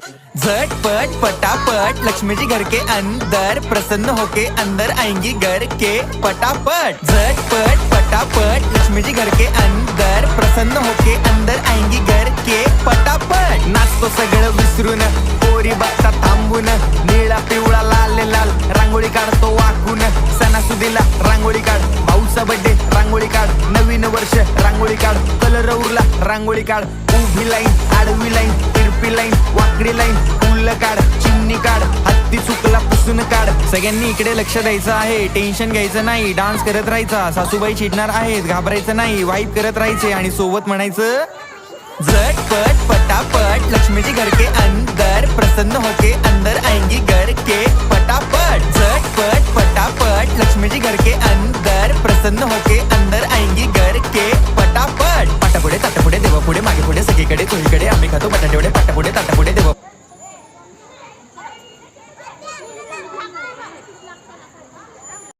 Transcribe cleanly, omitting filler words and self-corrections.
झटपट पटापट लक्ष्मी जी घर के अंदर प्रसन्न होके अंदर आएंगी घर के पटापट। झटपट पटापट लक्ष्मी जी घर के अंदर प्रसन्न होके अंदर आएंगी घर के पटापट। नाचतो सगळं विसरून पोरी बघता थांबून निळा पिवळा लाल लाल रांगोळी काढतो वाकून। सणासुदीला रांगोळी काढ, भाऊचा बर्थडे रांगोळी काढ, नवीन वर्ष रांगोळी काढ, कलर उरला रांगोळी काढ, उभी लाईन आडवी लाईन तिरपी लाईन वाकडी लाईन फुल काढ, चिमणी काढ, हत्ती चुकला पुसून काढ। सगळ्यांनी इकडे लक्ष द्यायचं आहे, टेन्शन घ्यायचं नाही, डान्स करत राहायचा। सासूबाई चिडणार आहेत, घाबरायचं नाही, वाईप करत राहायचे आणि सोबत म्हणायचं झटपट पटापट लक्ष्मी जी घर के अंदर प्रसन्न होके अंदर आएंगी घर के